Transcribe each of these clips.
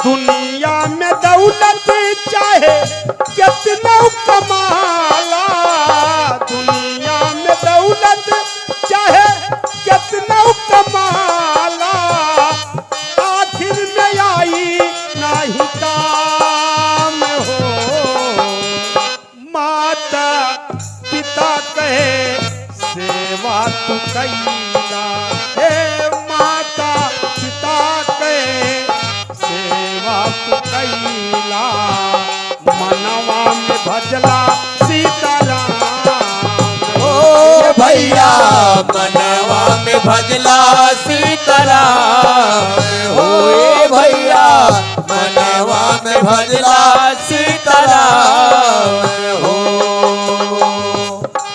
दुनिया में दौलत चाहे कितना कमाला, दुनिया में दौलत चाहे कितना कमाला, आखिर में आई नहीं काम हो। माता पिता कहे सेवा तू कैला, हे माता पिता कहे सेवा तू कैला, मनवा में भजला सीताराम। ओ भैया मनवा में भजला सीताराम, हो भैया मनवा में भजला सीताराम हो।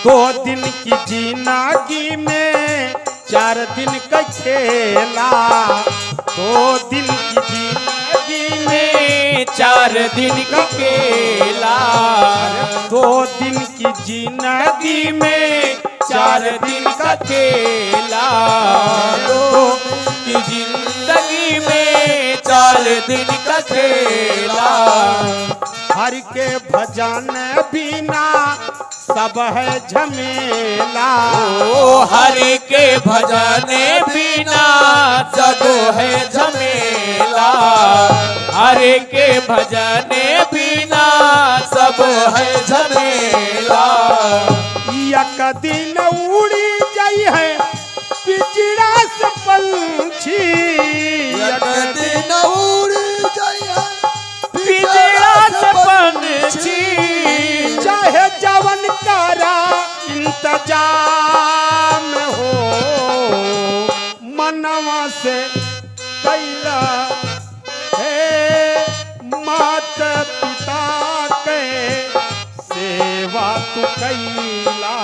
2 दिन की जिंदगी में 4 दिन का खेला, 2 दिन की जिंदगी में 4 दिन का खेला, 2 दिन की जिंदगी में 4 दिन का खेला, 2 की जिंदगी में 4 दिन का खेला। हर के भजन बिना सब है झमेला, ओ हरि के भजन बिना सब है झमेला, हरि के भजन बिना सब है झमेला। एक दिन उड़ी जाई है पिंजरा से पंछी, एक दिन उड़ जाए पिंजरा से पंछी, चाहे जवन करा इंतजाम हो। मनवा से कैला हे माता पिता के सेवा तू कैला,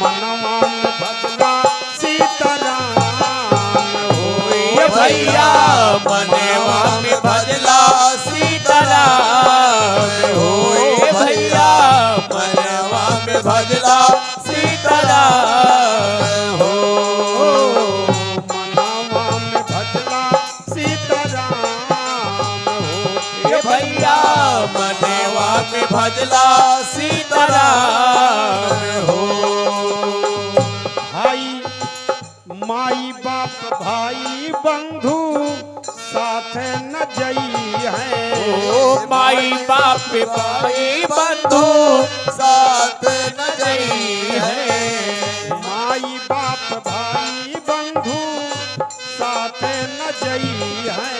मनवा में भजला सीताराम हो। भैया मनवा में भजला सीताराम हो, भैया मनवा में भजला सीताराम हो। मनवा में भजला सीताराम हो। भैया मनवा में भजला सीताराम हो। भाई माई बाप भाई बंधु साथ न जई है, ओ माई बाप भाई बंधु साथ न जई है, माई बाप भाई बंधु साथ न जई है,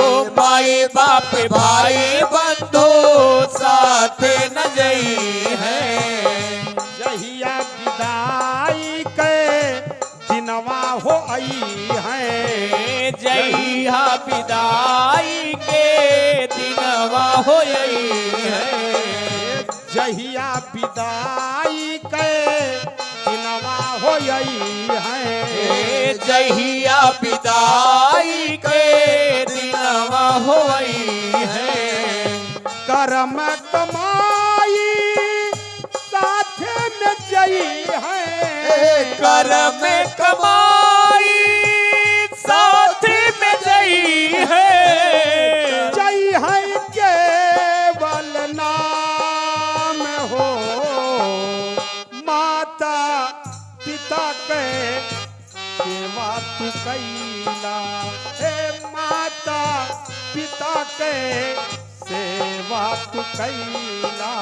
ओ माई बाप भाई बंधु साथ न जई है। जहिया विदाई के दिनवा हो आई है, जहिया विदाई के दिनवा हो आई है, जहिया विदाई के दिनवा हो आई है, जहिया विदाई के दिनवा हो आई है। कर्म कमाई साथ में जई है, कर्म कमाई साथ में जई है, जई है केवल नाम हो। माता पिता के सेवा तू कैला, हे माता पिता के सेवा तू कैला,